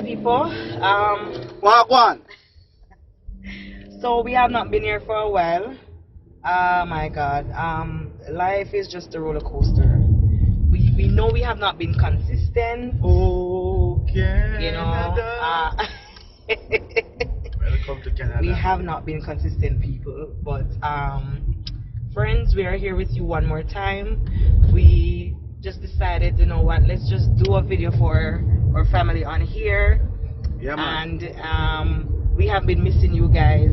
people. Wagwan. So we have not been here for a while. Oh my God. Life is just a roller coaster. We know we have not been consistent. Okay. You know. Welcome to Canada. We have not been consistent, people. But friends, we are here with you one more time. We just decided, you know what? Let's just do a video for our family on here. Yeah, man. And we have been missing you guys.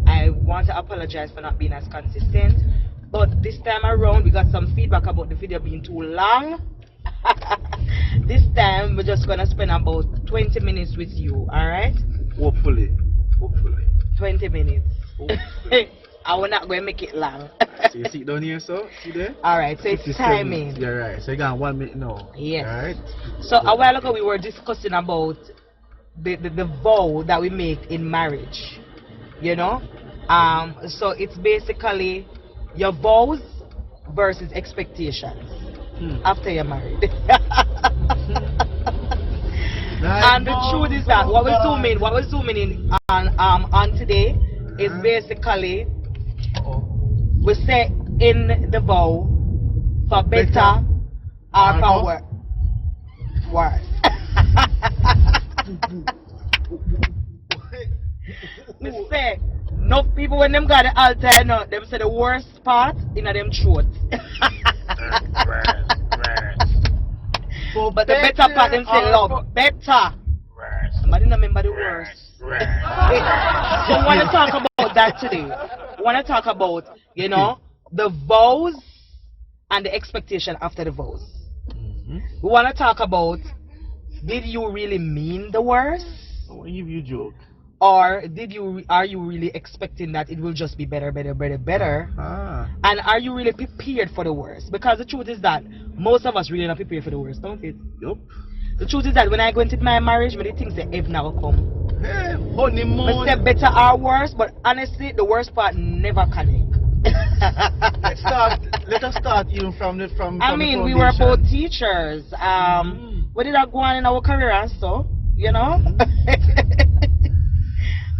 I want to apologize for not being as consistent, but this time around we got some feedback about the video being too long. This time we're just gonna spend about 20 minutes with you, alright? Hopefully. 20 minutes. Hopefully. I will not go and make it long. So you sit down here, so see there? Alright, so it's 57 timing. minutes. Yeah, right. So you got 1 minute now. Yes. Alright. So a while ago we were discussing about the vow that we make in marriage. You know? So it's basically your vows versus expectations after you're married. And the truth is that what we're zooming in on today is basically we say in the vow for better or for worse. We say no people when them got the altar, you know, them say the worst part in them throat. But the better part them say love. Better. Somebody not remember the worst. So we want to talk about that today. We want to talk about, you know, the vows and the expectation after the vows. We want to talk about, did you really mean the worst? Or if you joke. Or are you really expecting that it will just be better? And are you really prepared for the worst? Because the truth is that most of us really not prepared for the worst, don't it? Yup. The truth is that when I go into my marriage, many things that have never come. Hey, honeymoon. I say better or worse, but honestly, the worst part never connect. Let us start even from the I mean, we were both teachers. Where did I go on in our career and so, you know?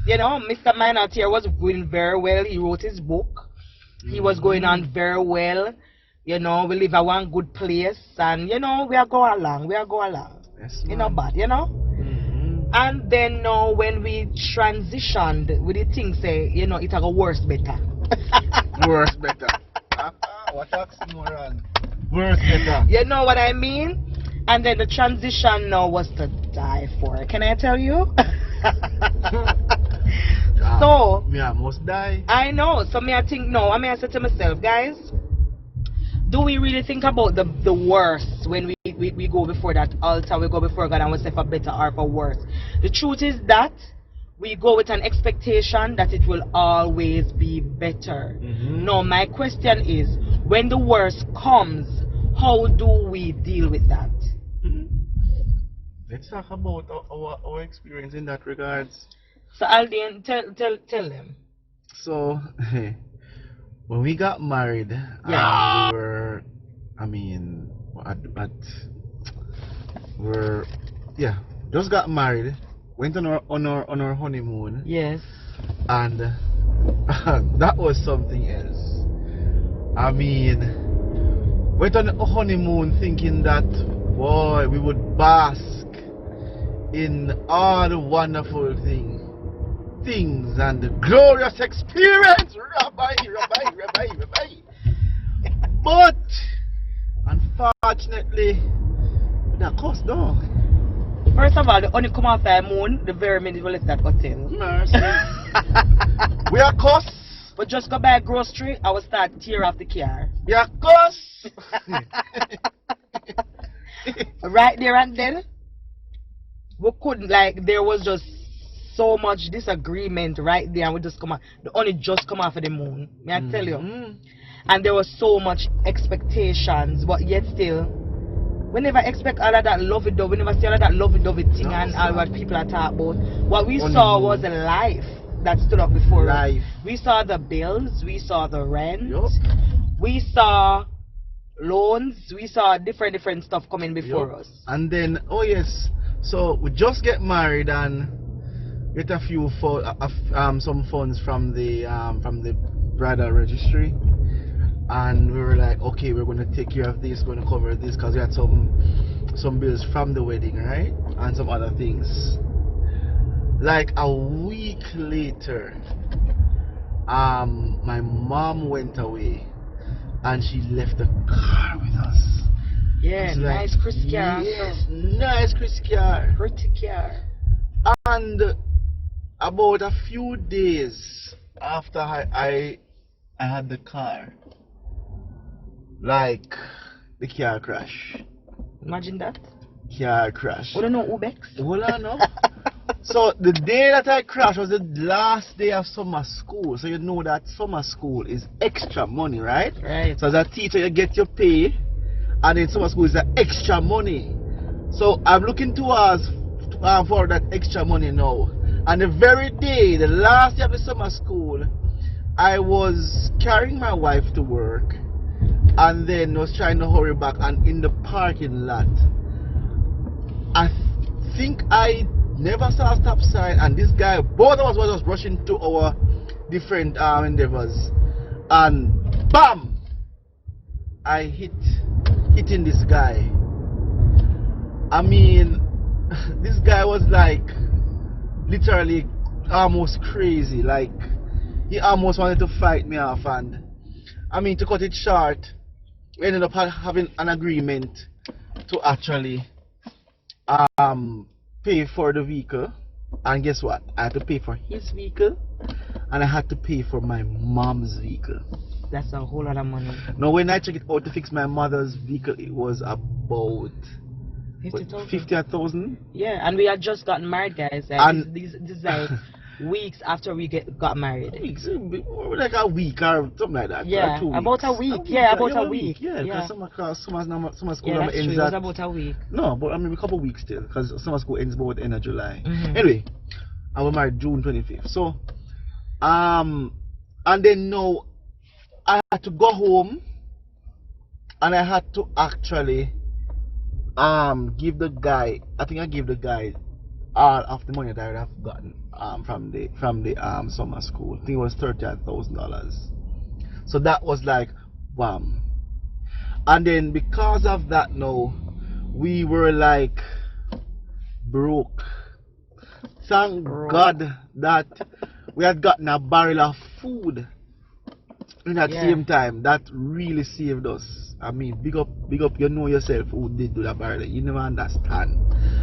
You know, Mr. Minot here was doing very well. He wrote his book. He was going on very well. You know, we live at one good place. And, you know, we are going along. Yes, you know, bad, you know? And then now when we transitioned, we did think, say, you know, it got worse better. Worse better. What oxymoron? Worse better. You know what I mean? And then the transition now was to die for. Can I tell you? So me almost die. I know. So I think no. I said to myself, guys, do we really think about the worst when we go before that altar, we go before God and we say for better or for worse? The truth is that we go with an expectation that it will always be better. No, my question is, when the worst comes, how do we deal with that? Let's talk about our experience in that regards. So Aldine, tell them. So when we got married, we were, just got married, went on our honeymoon. Yes. And that was something else. I mean, went on a honeymoon thinking that, boy, we would bask in all the wonderful things and the glorious experience. Rabbi. But unfortunately, that cost no. First of all, the only come off the moon the very minute we left that hotel. Mercy. We are cost. But just go buy a grocery, I will start tear off the car. We are cost. Right there and then, we couldn't, like, there was just so much disagreement right there, and we just come out, the only just come off of the moon, may I tell you. And there was so much expectations, but yet still, we never expect all of that lovey-dovey, we never see all of that lovey-dovey thing and all what people are talking about. What we saw was a life that stood up before us. We saw the bills, we saw the rent, we saw loans, we saw different stuff coming before us. And then, oh yes, So we just get married and get a few some funds from the bridal registry, and we were like, okay, we're going to take care of this, going to cover this, because we had some bills from the wedding, right, and some other things. Like a week later, my mom went away and she left the car with us. Yeah, It's like, nice Chris car. yes, nice Chris car. Pretty car. And about a few days after I had the car, like, the car crash. Imagine that. Car crash. We don't know Ubex. Hold on now. So the day that I crashed was the last day of summer school. So you know that summer school is extra money, right? Right. So as a teacher you get your pay, and in summer school is the extra money. So I'm looking towards for that extra money now. And the very day, the last day of the summer school, I was carrying my wife to work and then was trying to hurry back, and in the parking lot I think I never saw a stop sign, and this guy, both of us were just rushing to our different endeavors, and bam, I hitting this guy. I mean, this guy was like literally almost crazy. Like, he almost wanted to fight me off, and I mean, to cut it short, we ended up having an agreement to actually pay for the vehicle. And guess what? I had to pay for his vehicle, and I had to pay for my mom's vehicle. That's a whole lot of money. Now when I checked it out to fix my mother's vehicle, it was about 50,000. 50,000. Yeah, and we had just gotten married, guys. And this is like weeks after we got married. Weeks, like a week or something like that. Yeah, or 2 weeks. about a week. Yeah, about yeah, a week. Yeah, Yeah. because summer school Yeah, that's ends true. It was at, about a week. no, but I mean a couple of weeks still, because summer school ends about end of July. Mhm. Anyway, I was married June 25th. So, and then now I had to go home, and I had to actually give the guy. I think I gave the guy all of the money that I would have gotten from the summer school. I think it was $30,000. So that was like, wham. And then because of that, now we were like broke. Thank God that we had gotten a barrel of food in that same time. That really saved us. I mean, big up, you know yourself who did do that barrel. You never understand.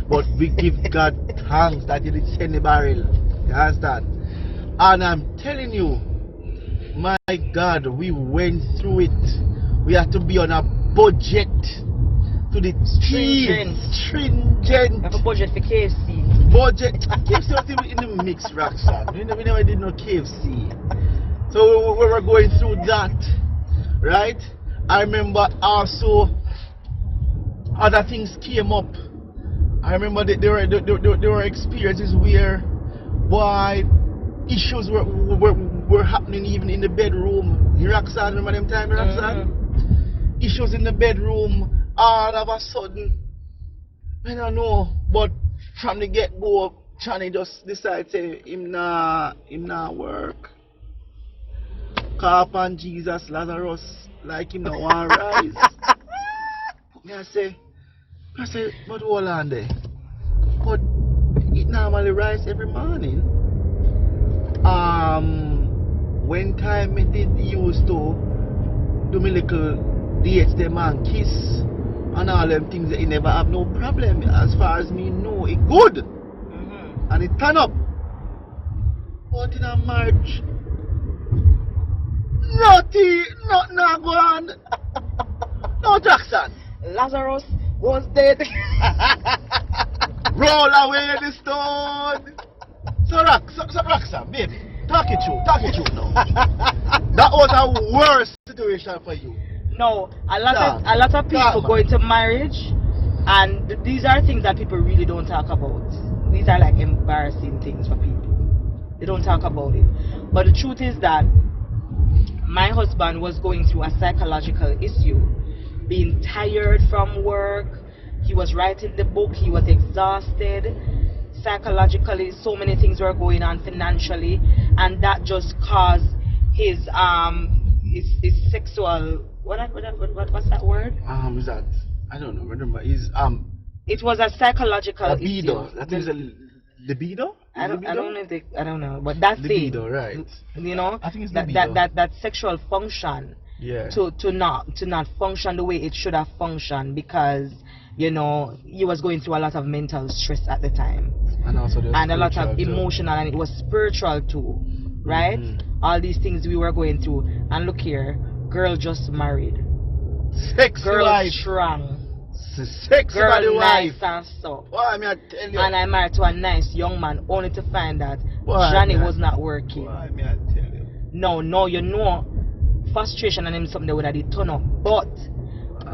But we give God thanks that He did send the barrel. You understand? And I'm telling you, my God, we went through it. We had to be on a budget to the Stringent. Stringent. Have a budget for KFC. Budget. KFC was even in the mix, Roxanne. We never did no KFC. So we were going through that, right? I remember also other things came up. I remember that there were experiences where, boy, issues were happening even in the bedroom. You Roxanne, remember them time, Roxanne? Issues in the bedroom. All of a sudden, I don't know, but from the get-go, Johnny just decided to say him nah work. Call upon Jesus, Lazarus, like him no want rise. I say, but hold on there. But it normally rise every morning. When time me did used to do me little dates them and kiss and all them things, that he never have no problem. As far as me know, it good. And it turn up. But in a marriage, nothing go on. No Jackson. Lazarus was dead. Roll away the stone. So Roxanne, baby, talk it through now. That was a worse situation for you. No, a lot of people go into marriage, and these are things that people really don't talk about. These are like embarrassing things for people. They don't talk about it. But the truth is that my husband was going through a psychological issue, being tired from work. he was writing the book, he was exhausted psychologically, so many things were going on financially, and that just caused his sexual what's that word? Is that, I don't know, remember, It was a psychological libido. issue. I think it's a libido? I don't know if they, I don't know, but that's libido, it. right? You know, I think it's that libido. that sexual function Yeah. to not function the way it should have functioned, because you know he was going through a lot of mental stress at the time, and also and a lot of spiritual too. emotional, and it was spiritual too, right? All these things we were going through, and look here, girl just married, Sex girl life. strong, Sex girl body nice wife. and stuff. Why me I tell you? And I married to a nice young man, only to find that Why, Johnny man? was not working. Why me I tell you? No, you know, frustration and him something that would have did turn up. But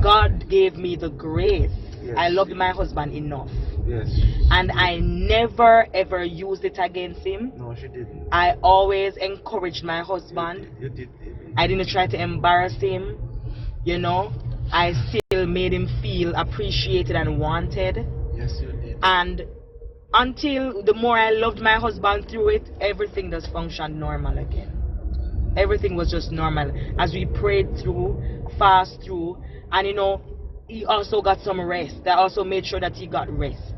God gave me the grace. Yes. I loved my husband enough, Yes. and I never ever used it against him. No, she didn't. I always encouraged my husband. You did. I didn't try to embarrass him. You know, I still made him feel appreciated and wanted. Yes, you did. And until the more I loved my husband through it, everything just functioned normal again. Everything was just normal as we prayed through, fast through, and you know, he also got some rest. I also made sure that he got rest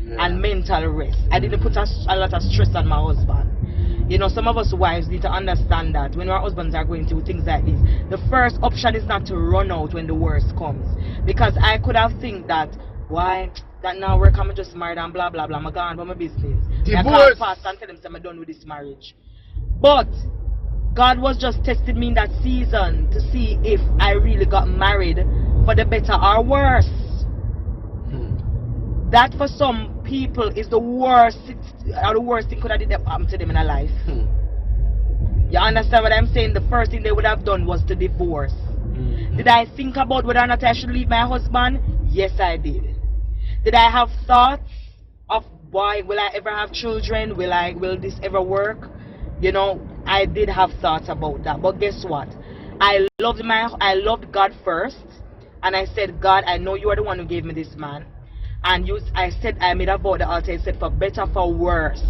and mental rest. I didn't put a lot of stress on my husband. You know, some of us wives need to understand that when our husbands are going through things like this, the first option is not to run out when the worst comes. Because I could have think that, why, that now work, I'm just married and blah blah blah, I'm gone about my business. I can't pass and tell them I'm done with this marriage. But God was just testing me in that season to see if I really got married for the better or worse. That for some people is the worst, or the worst thing could have happened to them in their life. You understand what I'm saying? The first thing they would have done was to divorce. Did I think about whether or not I should leave my husband? Yes, I did. Did I have thoughts of, why will I ever have children? Will this ever work? You know, I did have thoughts about that. But guess what? I loved God first, and I said, God, I know you are the one who gave me this man. And I made a vow at the altar. I said, for better, for worse.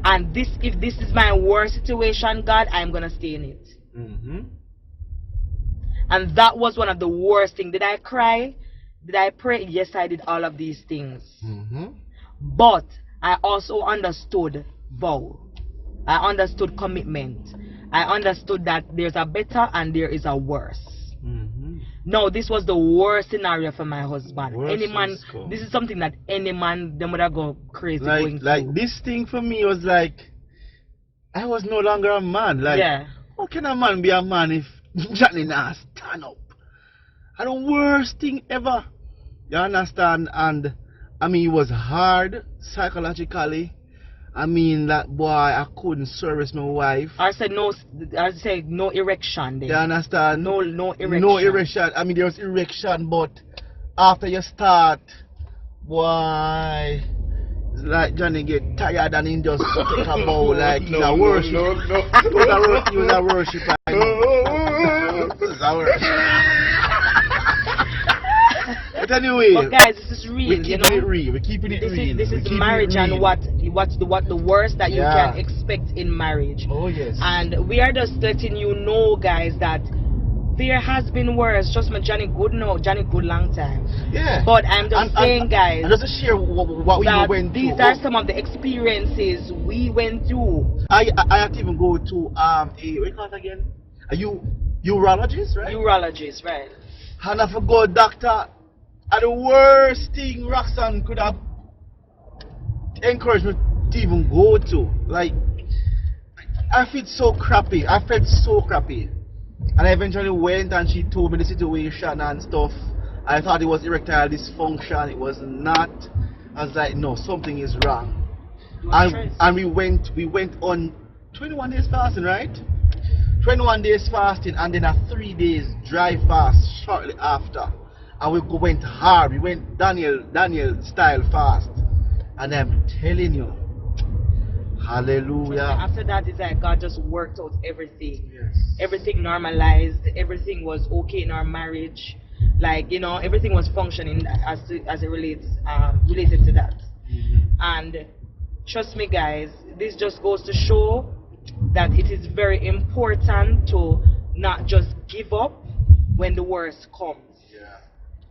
And if this is my worst situation, God, I'm gonna stay in it. And that was one of the worst things. Did I cry? Did I pray? Yes, I did all of these things. But I also understood vow. I understood commitment. I understood that there's a better and there is a worse. No, this was the worst scenario for my husband. Any man, this is something that any man, them would have go crazy going through. Like this thing for me was like, I was no longer a man. Like, how can a man be a man if Johnny not stand up? And the worst thing ever. You understand? And I mean, it was hard psychologically. I mean, that boy, I couldn't service my wife. I said no erection then. You understand? No erection. No erection. I mean, there was erection, but after you start, boy, it's like Johnny get tired and he just take a bow like he's a worship. He was a worship. He was a worship. But anyway, but guys, this is real. We're keeping it real. We're keeping it real. This is marriage, and what's the worst that you can expect in marriage. Oh yes. And we are just letting you know, guys, that there has been worse. Trust me, Johnny good long time. Yeah. But I'm just saying, guys, and just to share what we went through. These are some of the experiences we went through. I have to even go to what do you call it again? Are you urologist, right? Urologist, right? And I forgot, doctor. And the worst thing Roxanne could have encouraged me to even go to. Like, I felt so crappy. And I eventually went and she told me the situation and stuff. I thought it was erectile dysfunction. It was not. I was like, no, something is wrong. And we went on 21 days fasting, right? 21 days fasting and then a 3 days dry fast shortly after. And we went hard. We went Daniel style fast. And I'm telling you, hallelujah. After that, it's like God just worked out everything. Yes. Everything normalized. Everything was okay in our marriage. Like, everything was functioning as it related to that. And trust me, guys, this just goes to show that it is very important to not just give up when the worst comes. Yeah.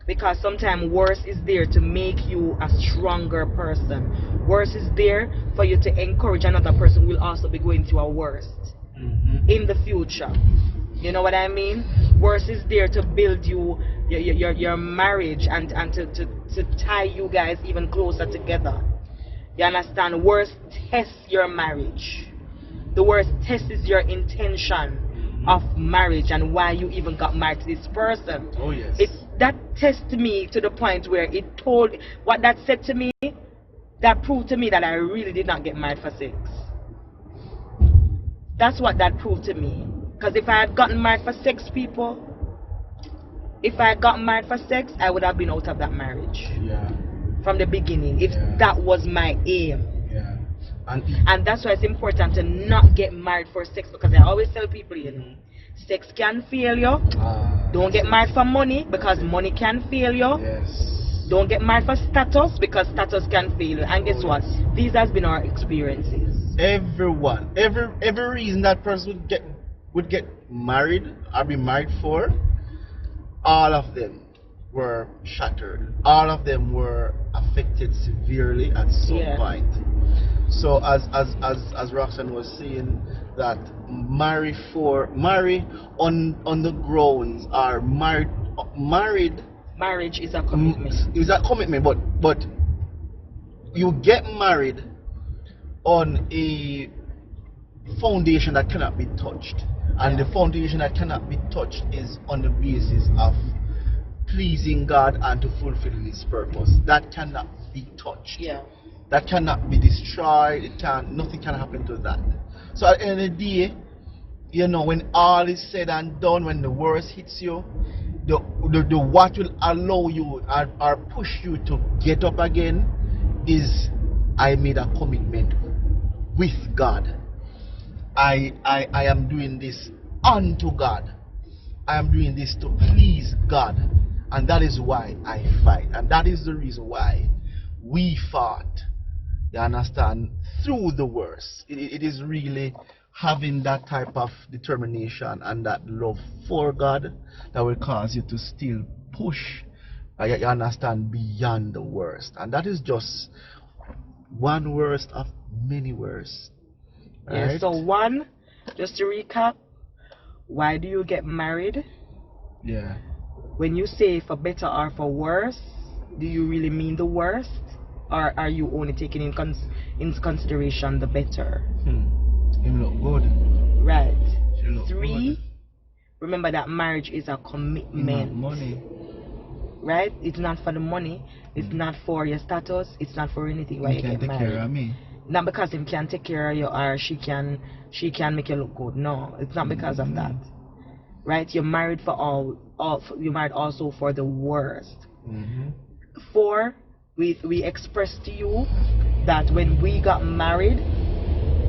Because sometimes worse is there to make you a stronger person. Worse is there for you to encourage another person who will also be going through a worst in the future. You know what I mean? Worse is there to build your marriage and to tie you guys even closer together. You understand? Worse tests your marriage. The worst test is your intention of marriage and why you even got married to this person. Oh yes. That tested me to the point where what that said to me, that proved to me that I really did not get married for sex. That's what that proved to me. Because if I had gotten married for sex, I would have been out of that marriage. Yeah. From the beginning, if that was my aim. Yeah. And that's why it's important to not get married for sex, because I always tell people, sex can fail you. Don't get married for money, because money can fail you. Yes. Don't get married for status, because status can fail you. And guess what? These has been our experiences. Everyone, every reason that person would get married or be married for, all of them were shattered. All of them were affected severely at some point. So as Roxanne was saying, that marry on the grounds, or married. Marriage is a commitment. It's a commitment, but you get married on a foundation that cannot be touched, and the foundation that cannot be touched is on the basis of pleasing God and to fulfilling His purpose. That cannot be touched. Yeah. That cannot be destroyed. Nothing can happen to that. So at the end of the day, when all is said and done, when the worst hits you, the what will allow you or push you to get up again is, I made a commitment with God. I am doing this unto God. I am doing this to please God. And that is why I fight. And that is the reason why we fought. You understand? Through the worst. It is really having that type of determination and that love for God that will cause you to still push, you understand, beyond the worst. And that is just one worst of many worst. Right? Yeah, so one, just to recap, why do you get married? Yeah. When you say for better or for worse, do you really mean the worst? Or are you only taking in consideration the better? Him look good. Right. She look 3, good. remember that marriage is a commitment. Money. Right? It's not for the money. It's not for your status. It's not for anything. Why you He get can take married? care of me. Not because him can take care of you or she can make you look good. No, it's not because of that. Right? You're married for you're married also for the worst. 4, we expressed to you that when we got married,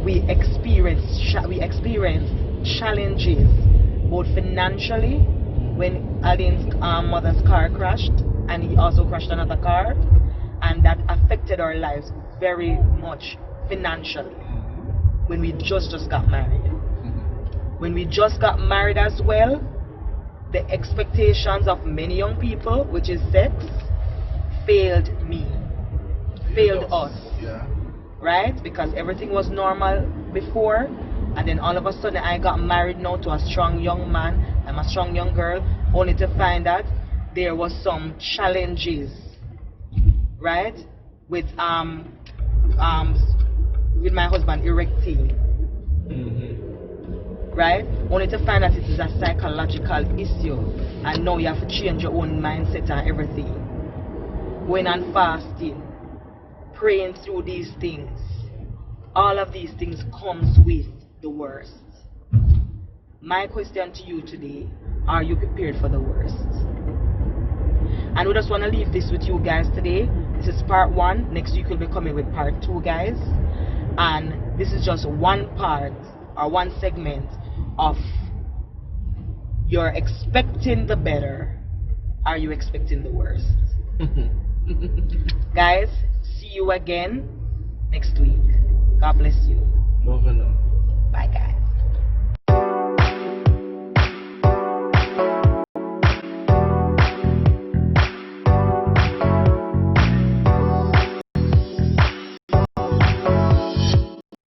we experienced challenges, both financially, when Aline's mother's car crashed, and he also crashed another car, and that affected our lives very much financially. When we just got married. When we just got married as well, the expectations of many young people, which is sex, failed us. Yeah. Right? Because everything was normal before, and then all of a sudden I got married now to a strong young man. I'm a strong young girl, only to find that there was some challenges, right? With my husband erecting. Right? Only to find that it is a psychological issue, and now you have to change your own mindset and everything. Going and fasting, praying through these things. All of these things comes with the worst. My question to you today, are you prepared for the worst? And we just want to leave this with you guys today. This is part 1. Next week we'll be coming with part 2, guys. And this is just one part or one segment of you're expecting the better are you expecting the worst? Guys, see you again next week. God bless you. Love and love. Bye, guys.